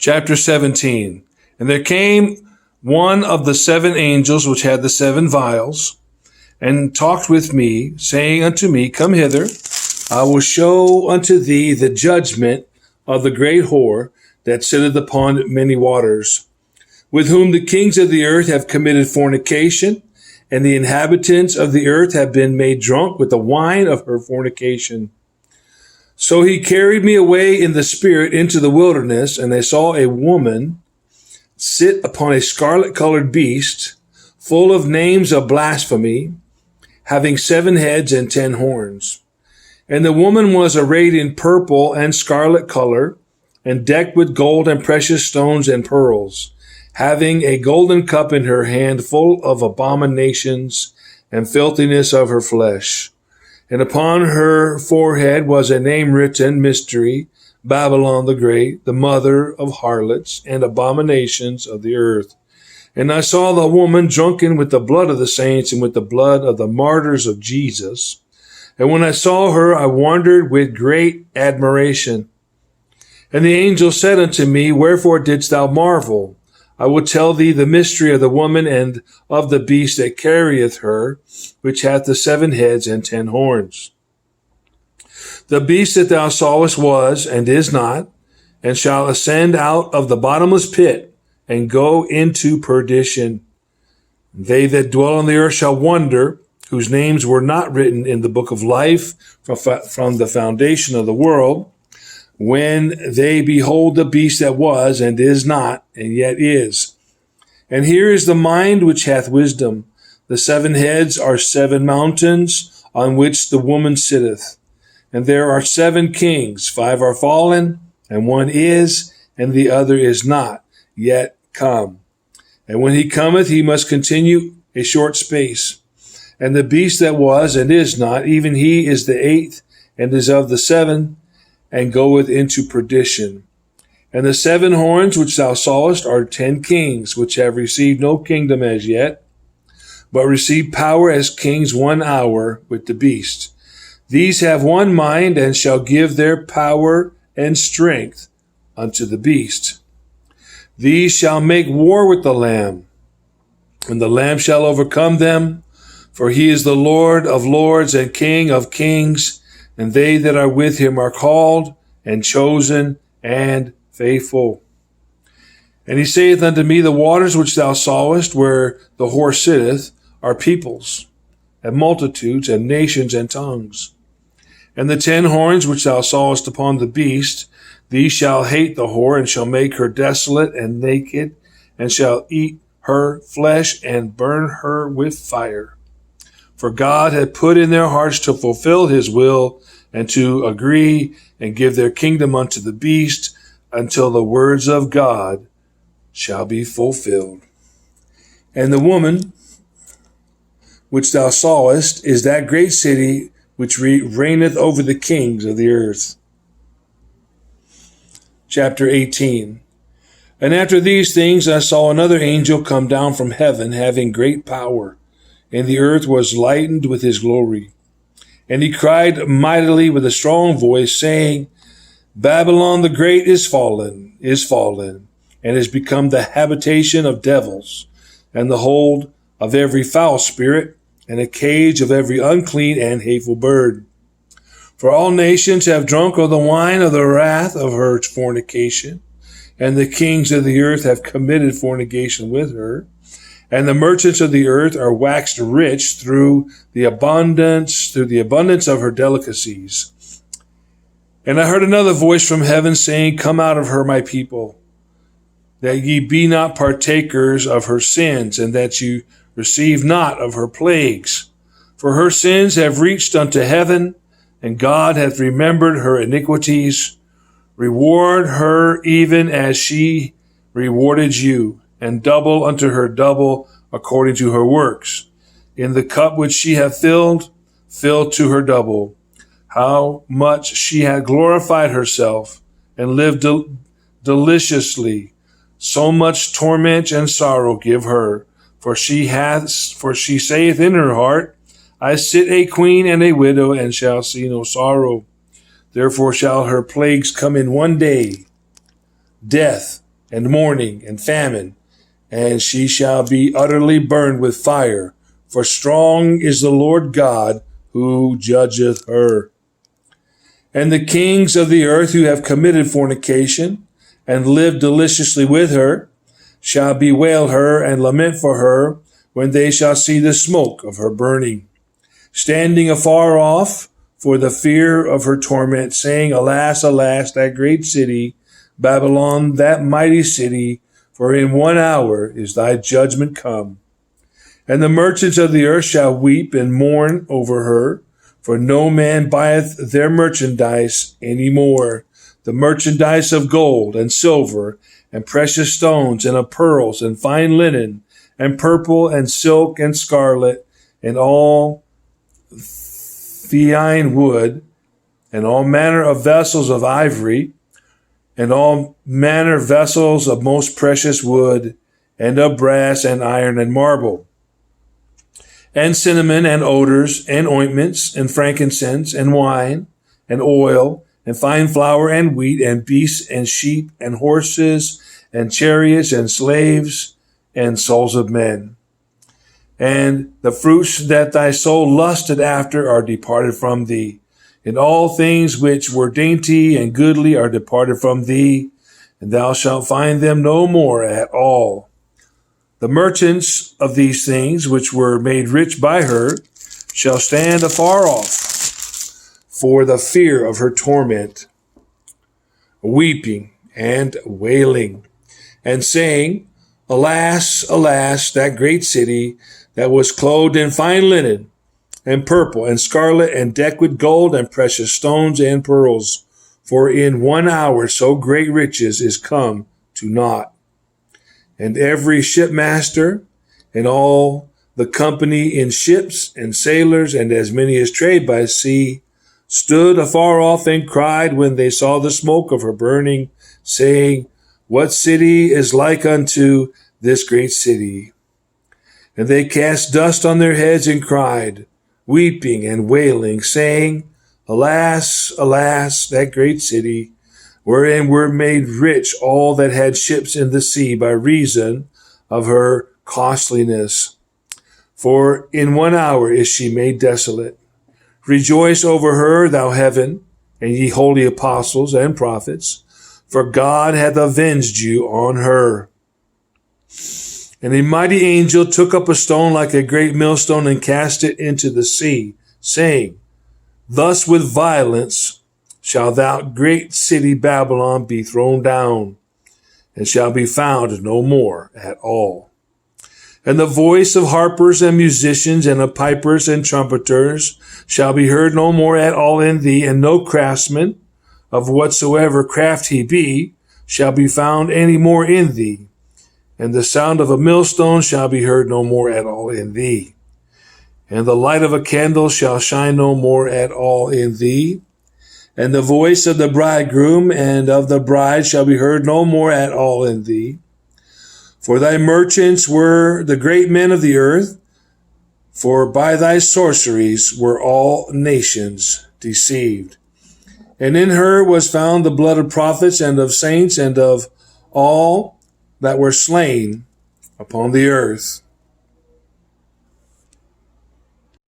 Chapter 17. And there came one of the seven angels which had the seven vials, and talked with me, saying unto me, Come hither, I will show unto thee the judgment of the great whore that sitteth upon many waters, with whom the kings of the earth have committed fornication, and the inhabitants of the earth have been made drunk with the wine of her fornication. So he carried me away in the spirit into the wilderness, and I saw a woman sit upon a scarlet-colored beast, full of names of blasphemy, having 7 heads and 10 horns. And the woman was arrayed in purple and scarlet color, and decked with gold and precious stones and pearls, having a golden cup in her hand full of abominations and filthiness of her flesh. And upon her forehead was a name written, Mystery, Babylon the Great, the mother of harlots and abominations of the earth. And I saw the woman drunken with the blood of the saints and with the blood of the martyrs of Jesus. And when I saw her, I wondered with great admiration. And the angel said unto me, Wherefore didst thou marvel? I will tell thee the mystery of the woman and of the beast that carrieth her, which hath the 7 heads and 10 horns. The beast that thou sawest was, and is not, and shall ascend out of the bottomless pit, and go into perdition. They that dwell on the earth shall wonder, whose names were not written in the book of life from the foundation of the world, when they behold the beast that was, and is not, and yet is. And here is the mind which hath wisdom. The 7 heads are 7 mountains on which the woman sitteth. And there are 7 kings, 5 are fallen, and 1 is, and the other is not, yet come. And when he cometh, he must continue a short space. And the beast that was, and is not, even he is the 8th, and is of the 7, and goeth into perdition. And the 7 horns which thou sawest are 10 kings, which have received no kingdom as yet, but receive power as kings 1 hour with the beast. These have one mind, and shall give their power and strength unto the beast. These shall make war with the Lamb, and the Lamb shall overcome them, for he is the Lord of lords and King of kings, and they that are with him are called and chosen and faithful. And he saith unto me, The waters which thou sawest, where the whore sitteth, are peoples, and multitudes, and nations, and tongues. And the 10 horns which thou sawest upon the beast, these shall hate the whore, and shall make her desolate and naked, and shall eat her flesh, and burn her with fire. For God hath put in their hearts to fulfill his will, and to agree and give their kingdom unto the beast, until the words of God shall be fulfilled. And the woman which thou sawest is that great city which reigneth over the kings of the earth. Chapter 18. And after these things I saw another angel come down from heaven, having great power, and the earth was lightened with his glory. And he cried mightily with a strong voice, saying, Babylon the Great is fallen, and is become the habitation of devils, and the hold of every foul spirit, and a cage of every unclean and hateful bird. For all nations have drunk of the wine of the wrath of her fornication, and the kings of the earth have committed fornication with her, and the merchants of the earth are waxed rich through the abundance of her delicacies. And I heard another voice from heaven saying, Come out of her, my people, that ye be not partakers of her sins, and that you receive not of her plagues. For her sins have reached unto heaven, and God hath remembered her iniquities. Reward her even as she rewarded you, and double unto her double according to her works. In the cup which she hath filled, fill to her double. How much she hath glorified herself, and lived deliciously, so much torment and sorrow give her. For she saith in her heart, I sit a queen and a widow, and shall see no sorrow. Therefore shall her plagues come in one day, death, and mourning, and famine, and she shall be utterly burned with fire. For strong is the Lord God who judgeth her. And the kings of the earth who have committed fornication, and lived deliciously with her, shall bewail her and lament for her when they shall see the smoke of her burning, standing afar off for the fear of her torment, saying, Alas, alas, that great city, Babylon, that mighty city, for in 1 hour is thy judgment come. And the merchants of the earth shall weep and mourn over her, for no man buyeth their merchandise any more, the merchandise of gold and silver and precious stones and of pearls and fine linen and purple and silk and scarlet and all fine wood and all manner of vessels of ivory and all manner of vessels of most precious wood and of brass and iron and marble, and cinnamon and odors and ointments and frankincense and wine and oil and fine flour and wheat and beasts and sheep and horses and chariots and slaves and souls of men. And the fruits that thy soul lusted after are departed from thee, and all things which were dainty and goodly are departed from thee, and thou shalt find them no more at all. The merchants of these things, which were made rich by her, shall stand afar off for the fear of her torment, weeping and wailing, and saying, Alas, alas, that great city that was clothed in fine linen, and purple, and scarlet, and decked with gold, and precious stones, and pearls. For in 1 hour so great riches is come to naught. And every shipmaster, and all the company in ships, and sailors, and as many as trade by sea, stood afar off and cried when they saw the smoke of her burning, saying, What city is like unto this great city? And they cast dust on their heads and cried, weeping and wailing, saying, Alas, alas, that great city, wherein were made rich all that had ships in the sea by reason of her costliness. For in 1 hour is she made desolate. Rejoice over her, thou heaven, and ye holy apostles and prophets, for God hath avenged you on her. And a mighty angel took up a stone like a great millstone and cast it into the sea, saying, Thus with violence shall that great city Babylon be thrown down, and shall be found no more at all. And the voice of harpers and musicians and of pipers and trumpeters shall be heard no more at all in thee, and no craftsman, of whatsoever craft he be, shall be found any more in thee. And the sound of a millstone shall be heard no more at all in thee. And the light of a candle shall shine no more at all in thee. And the voice of the bridegroom and of the bride shall be heard no more at all in thee. For thy merchants were the great men of the earth, for by thy sorceries were all nations deceived. And in her was found the blood of prophets and of saints and of all that were slain upon the earth,